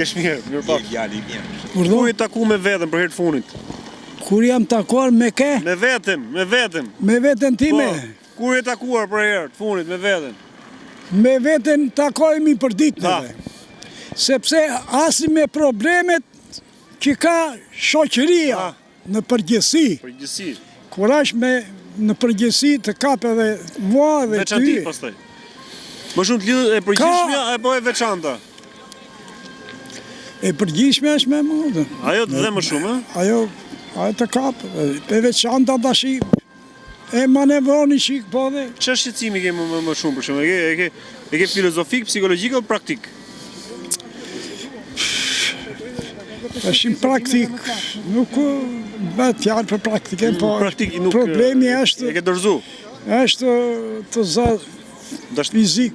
Kesh mirë, mirë pak. Jali mirë. Kur i taku me veten për herë të fundit? Kur jam takuar me ke? Me veten. Me veten time? Po, kur i takuar për herë të fundit me veten? Me veten takojmë për ditëve. Sepse asim me problemet që ka shoqëria në përgjithësi. Përgjithësi. Kur është në përgjithësi të kap edhe mua dhe ty. Veçanti pastaj. Më shumë të lidhë e përgjithshmja apo e veçanta? E përgjithshmja është më madhe. Ajo të dhe më shumë, Ajo të kap, e veçanta tashi e manevroni qik po dhe. Çfarë shqetësimi ke më shumë për shembull? E ke filozofik, psikologjik apo praktik? Është praktik, nuk bëhet fjalë për praktikën, po problemi është e ke dorëzu. Është të fizik,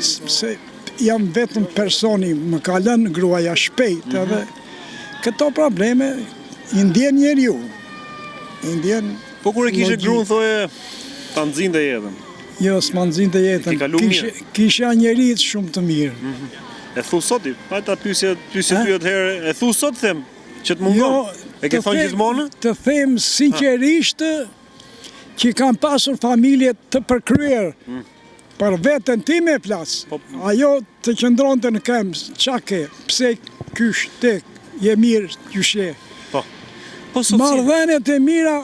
se jam vetëm personi, më ka lënë gruaja shpejt edhe këto probleme i ndjen njeriu. Po kur e kishe gruan thoje ta nxinte jetën. Jo, s'ma nxinte jetën. Kisha njerit shumë të mirë. E thu sot i? Hajta pyesje pyet herë, e thu sot them që të mungon. E ke thonë gjithmonë? Të them sinqerisht që kam pasur familje të përkryer. Për veten time flas. Ajo të qëndronte në këmbë, çka ke? Pse kysh tek je mirë qyshe? Po. Po sot marrëdhëniet e mira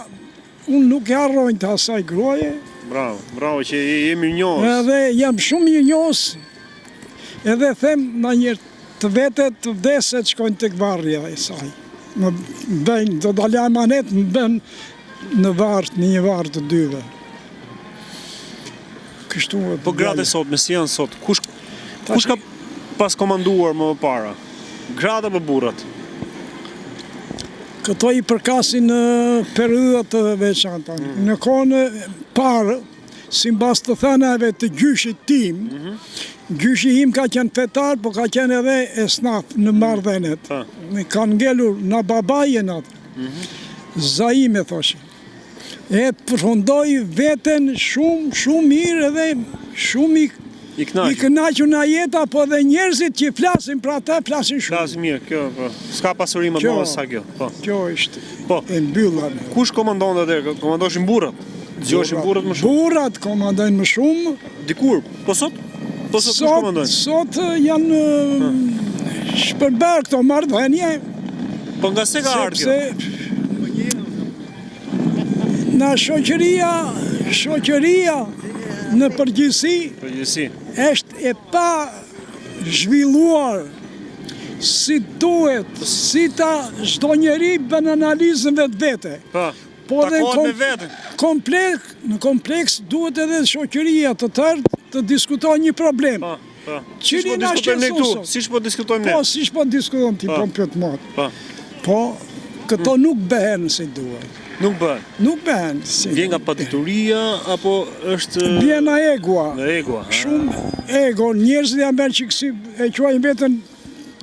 unë nuk e harrojnë të asaj gruaje. Bravo që je mirënjohës. Edhe jam shumë mirënjohës. Edhe them ndonjëherë të vetet të vdeset shkojnë tek varrja e saj. Më bëjnë, do dalë amanet, më bën në një varr të dyve. Kështu. Po gratë sot, me si janë sot, kush ka pas komanduar më para? Gratë apo burrat? Këto i përkasin në periudhat të veçanta. Në kohën e parë, sipas të thënave të gjyshit tim, gjyshi im ka qenë fetar, po ka qenë edhe esnaf në marrëdhëniet. Kanë ngelur në babajen atë. Zaime thoshin. E përfundoi veten shumë mirë edhe shumë i kënaqur në jetë, apo dhe njerëzit që flasin për ata flasin shumë. Flasin mirë, kjo po. S'ka pasuri më të madhe sa kjo. Po. Kjo është. Po. E mbyllën. Kush komandonte atëherë? Komandoshin burrat. Dëgjoshin burrat më shumë. Burrat komandojnë më shumë. Dikur, po sot? Po sot kush komandojnë? Sot janë shpërbar këto marrëdhënie. Po nga se ka ardhur kjo? Në shoqëria në përgjithësi është e pa zhvilluar si duhet, si ta çdo njeri bën analizën vetvete. Po dhe në kompleks duhet edhe shoqëria të tërë të diskutojë një problem. Cili na shqetëson? Siç po diskutojmë ne. Po, siç po diskutojmë ti po pyet mua. Po, këto nuk bëhen si duhet. Nuk bëhen? Nuk bëhen. Vjen nga padituria, apo është... Vjen nga egua. Nga egua. Shumë ego, njerëzit janë bërë që kësi e quajnë vetën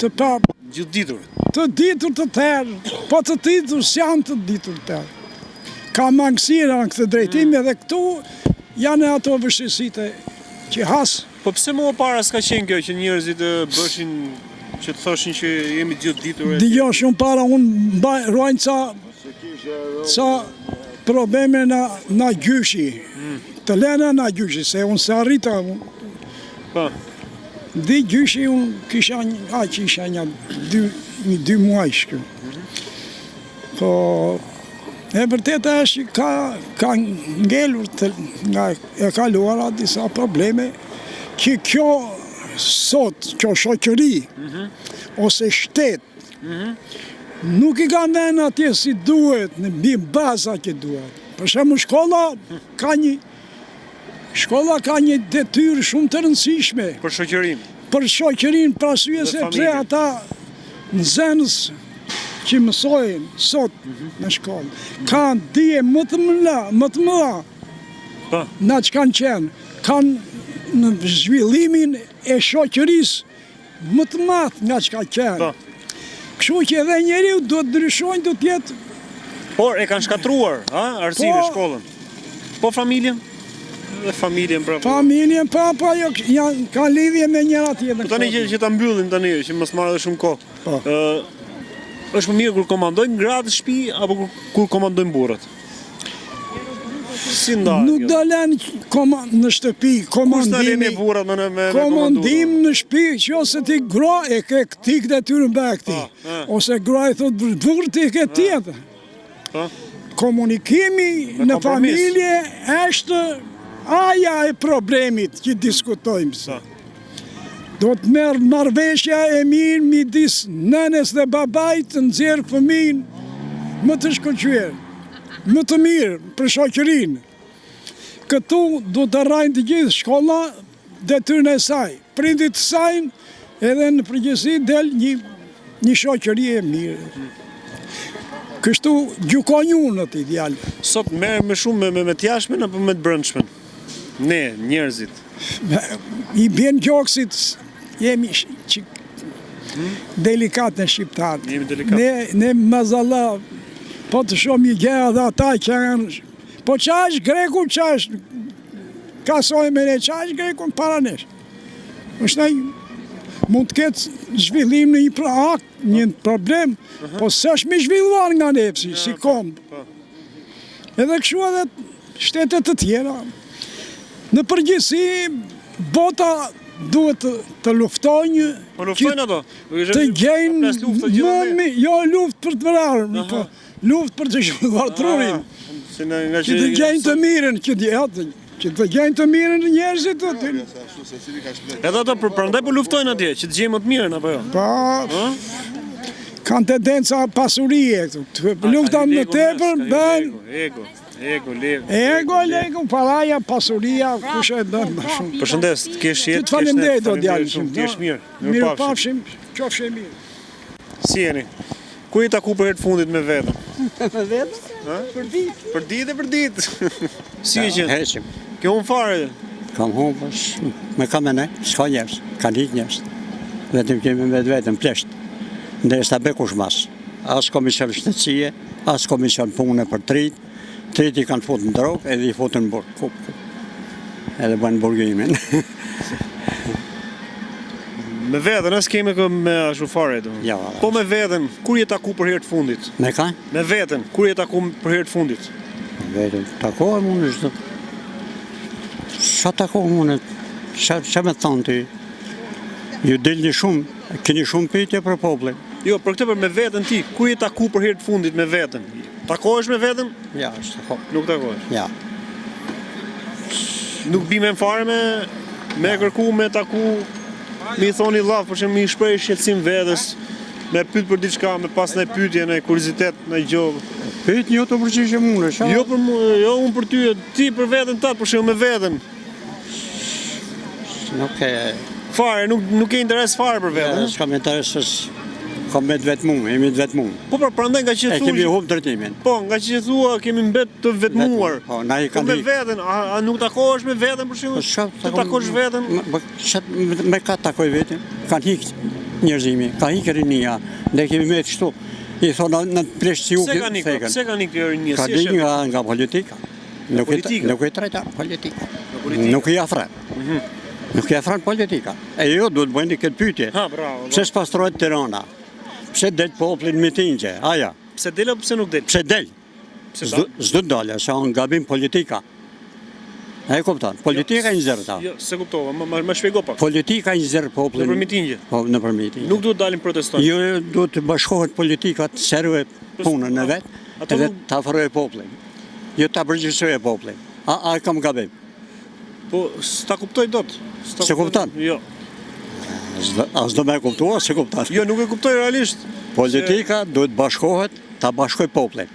të pa... Gjithditur. Të ditur të tërë, po të ditur s'janë të ditur të tërë. Ka mangësira në këtë drejtime dhe këtu janë ato vështirësitë që hasë. Po pse më para s'ka qenë kjo që njerëzit bëshin, që të thoshin që jemi gjithditur? Dijo shumë para, unë ruajnë ca probleme na gjyshi, të lena na gjyshi, se unë se arrita, di gjyshi unë kisha një 2 muaj shkë. Po, e vërteta është ka ngelur nga e kaluara disa probleme, që kjo sot, kjo shoqëri, ose shtet, nuk i kanë dhënë atje si duhet, në mbi baza që duhet. Për shembull shkolla ka një detyrë shumë të rëndësishme. Për shoqërinë. Për shoqërinë, për arsye sepse ata nxënës që mësojnë sot në shkollë kanë dije më të mëdha na që kanë qenë, kanë në zhvillimin e shoqërisë më të madh nga që ka qenë. Kështu që edhe njeriu duhet ndryshojnë, duhet jetë. Por e kanë shkatruar, arsimin, shkollën. Po familjen? Dhe familjen pra. Familjen pa, jo, ka lidhje me njëra tjetër. Po tani që ta mbyllim tani, që mos marrë shumë kohë. Po. Është më mirë kur komandojnë gratë në shtëpi apo kur komandojnë burrat? Si nda? Nuk do lënë në shtëpi komandimi. Burrat me komandim në shtëpi, qose ti gra e ke ti këtë detyrën mba këti. Ose gra e thot burr ti ke tjetër. Komunikimi në familje është aja e problemit që diskutojmë. Do të merë marrëveshja e mirë midis nënes dhe babait të nxjerrë fëmijën më të shkëlqyer, më të mirë për shoqërinë. Këtu do të rrajnë të gjithë shkolla detyrën e saj. Prindit të saj edhe në përgjithësi del një shoqëri e mirë. Kështu gjykoj unë atë ideal. Sot merr më shumë me të jashtmen apo me të brendshmen? Ne, njerëzit. I bjen gjoksit, jemi delikat në shqiptarët. Jemi delikat. Ne mazalla, po të shumë i gjera dhe ata që janë... Po qa është greku, qa është... Kasoj me ne, qa është greku në paranesh. është mund të ketë zhvillim në një akt, një problem, po s'është me zhvilluar nga ne, si kombë. Edhe kështu edhe shtetet të tjera. Në përgjithësi, bota duhet të luftojnë, të gjejnë jo luft për të vrarë, po luft për të zhvilluar trurin. Që të gjejnë të mirën, që të gjejnë të mirën në njerëzit. Edhe ato prandaj po luftojnë atje, që të gjejnë më të mirën, apo jo? Po, kanë tendenca pasurie këtu. Lufta më tepër bën ego, paraja, pasuria, kush e don më shumë. Përshëndes, të kesh jetë. Të faleminderit do djalë. Të jesh mirë. Mirupafshim, qofshi mirë. Si jeni? Ku i taku për herë të fundit me vetën? Me vetën? Për ditë. Për ditë e për ditë. Si e qenë? Heqim. Ke unë fare? Kam humë, me kam e ne, s'ka njerës, ka lik njerës. Vetëm kemi me vetëm plesht. Ndërës të bekush mas. As komision shtetësie, as komision pune për trit. Triti kanë fut në drogë, edhe i futën në burg. Edhe bënë burgimin. Me vetën, as kemi me ashtu fare. Ja, po me vetën, kur je taku për herë të fundit? Me ka? Me vetën, kur je taku për herë të fundit? Me vetën, takohem unë është. Qa takohem unë, qa me thonë ty? Ju dilni shumë, keni shumë pyetje për popullin. Jo, për këtë për me vetën ti, kur je taku për herë të fundit me vetën? Takohesh me vetën? Ja, është takohem. Nuk takohesh? Ja. Nuk bime në fare me kërku, me taku, mi thoni laf, për që mi shprej shqetësim vedës, me pyet për diçka, me pas në pyetje, në kuriozitet, në gjovë. Pyet një të përgjishë mune, qa? Jo unë për ty, ti për vetën tatë, për që me vetën. Nuk e... Fare, nuk e interes fare për vetën. S'ka me interesës, kam me të vetë mumë, jemi të vetë mumë. Po prandaj nga që e kemi humë drejtimin. Po, nga që thua kemi mbet të vetmuar. Po, na i po me vetën, a nuk takohesh me vetën për shembull? Të takosh vetën? Me ka takoj vetën? Kanë hikë njerëzimi, ka hikë rinia, ne kemi me të shtu. I thonë në pleshtë si u këtë. Se ka nikë rinia? Ka nikë nga politika. Nuk i trajta politika. Nuk i afran. Nuk i afran politika. E jo, duhet bëjnë këtë pyetje. Ha, bravo. Pse s'pastrojt Tirana? Pse del poplin mitingje, aja? Pse del o pse nuk del? Pse del? S'do të dalë, se on gabim politika. E kupton? Politika i nxjerr ta. Jo, se kuptova, më shpjego pak. Politika i nxjerr poplin. Në mitingje? Po, në mitingje. Nuk duhet dalin protestantë. Jo, duhet të bashkohet politika të serve punën në vet, edhe të afrojë poplin. Jo ta përgjigjësojë poplin. A kam gabim? Po, s'ta kuptoj dot. Se kupton? Jo. A s'do me kuptua, se kuptan. Jo, nuk e kuptoj realisht. Politika duhet bashkohet, ta bashkoj poplin.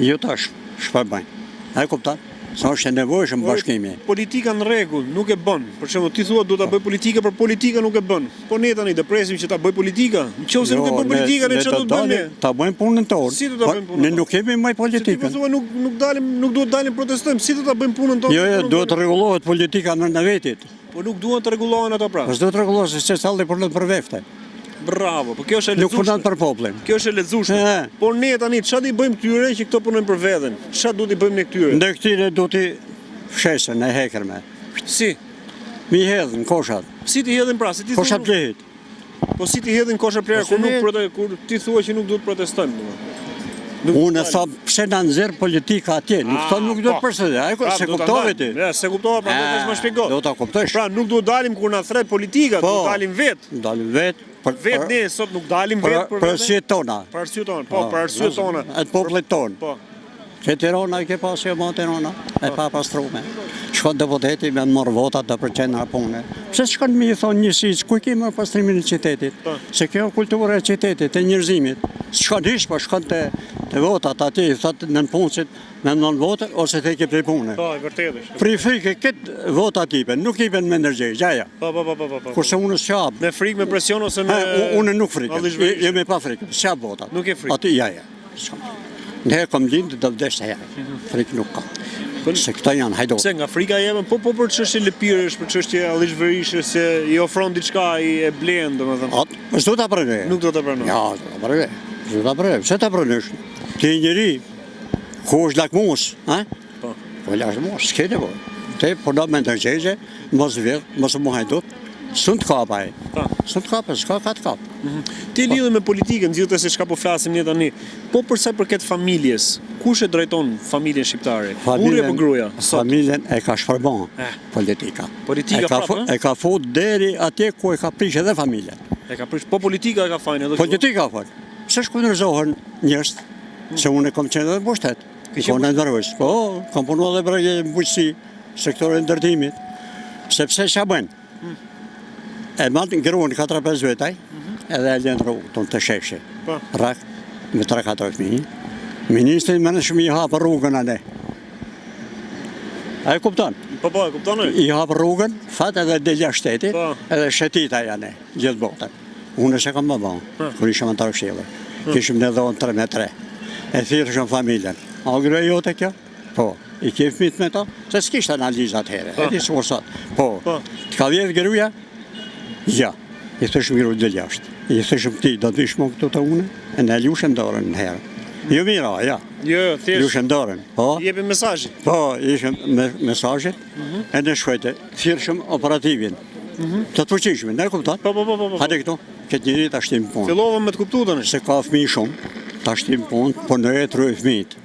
Jo ta shpërbajnë. A e kuptan? Sa është e nevojshëm bashkimi. Politika në rregull nuk e bën. Për shembull, ti thua do ta bëj politika, për politika nuk e bën. Po ne tani do presim që ta bëj politika. Nëse nuk e bën politika, ne çfarë do të bëjmë? Ta bëjmë punën tonë. Si do ta bëjmë punën? Ne nuk kemi më politikën. Ti thua nuk duhet dalim protestojmë. Si do ta bëjmë punën tonë? Jo, duhet të rregullohet politika në vetit. Po nuk duhet të rregullohen ato pra. Po s'do të rregullohet se salli për vefte. Bravo, po kjo është e lexueshme. Nuk punon për poplin. Kjo është e lexueshme. Por ne tani çfarë i bëjmë këtyre që këto punojnë për veten? Çfarë duhet i bëjmë ne këtyre? Ndër këtyre duhet fshesën e hekerme. Si? Mi hedhën koshat. Si ti hedhin pra? Si ti Koshat thua? plehit. Po si ti hedhin kosha plera Po si kur ti thua që nuk duhet protestojmë, domethënë. Unë thom pse na nxjerr politika atje, nuk thon nuk duhet përsëri. Ai se kuptove ti. Ja, se kuptova, pra do të më shpjegoj. Do ta kuptosh. Pra nuk duhet dalim kur na thret politika, duhet dalim vet. Dalim vet. Vet ne sot nuk dalim vet për arsyet tona. Për arsyet tona, po, për arsyet tona. Atë popullit ton. Po. Që Tirana ke pasur më Tirana, e pa pastruar. Shkon deputeti me marr votat të përqendra pune. Pse shkon mi thon njësisht ku kemi pastrimin e qytetit? Se kjo kultura e qytetit, e njerëzimit. Shkon hiç, po shkon te votat aty, thotë nën punësit me nën votë ose te ke prej pune. Po, e vërtetë është. Pri frikë këtë votat ipen, nuk ipen me ndërgjegj, ja. Po. Kurse unë s'jap. Me frikë, me presion ose me unë nuk frikë. Jemi pa frikë, s'jap votat. Nuk e frikë. Aty ja. Ne kom lindë do vdesh ja. Frikë nuk ka. Se këta janë hajdo. Pse nga frika jemi, po për çështje lëpirësh, për çështje allishvërishë se i ofron diçka i blen, domethënë. S'do ta pranoj. Nuk do ta pranoj. Ja, do ta pranoj. Do ta pranoj. Pse ta pranosh? Ti njëri ku është lakmus, ha? Po. Po lakmus, s'ke nevojë. Te po do me ndërgjegje, mos vjet, mos më hajdut. Sunt kapaj. Sunt kapaj, s'ka kat kap. Ti lidhe me politikën, nxjerrte se çka po flasim ne tani. Po për sa i përket familjes, kush e drejton familjen shqiptare? Burri apo gruaja? Familjen e ka shpërbon politika. Politika prapë. E ka fut deri atje ku e ka prish edhe familjen. E ka prish, po politika e ka fajin edhe. Politika ka fajin. Pse shkundërzohen njerëz? Se unë kam qenë edhe në pushtet. Po në ndërvojës. Po, kam punuar edhe për bujqësi, sektorin ndërtimit. Sepse ç'a bën? E matë gruan 4-5 vetaj, edhe e lënë rrugë tonë të sheshe. Rak, me 3-4 fëmijë. Ministrin më në shumë i hapë rrugën ane. A e kupton? Po, e kupton e? I hapë rrugën, fat edhe delja shtetit, edhe shetita janë, gjithë botën. Unë se kam më bënë, kur ishëm antarë këshillë. Kishëm në dhonë 3x3. E thirëshëm familjen. A gruaja jote kjo? Po. I ke fëmijët me to? Se s'kishtë analizat here, e di s'mor sot. Po. T'ka vjetë gruaja? Ja, i thëshëm gru dhe jashtë. I thëshëm ti, do të vishmo këtu të une, e ne lushem dorën në herë. Jo mira, ja. Jo, thjesht. Lushem dorën. Po. Jepim mesazhin. Po, ishëm me mesazhet, e ne shkojte, thirëshëm operativin. Të të përqishme, ne kupton? Po. Hajde këtu, këtë njëri të ashtim punë. Fillovëm me të kuptu tani. Se ka fëmijë shumë, të ashtim punë, po në e 3 fëmijët.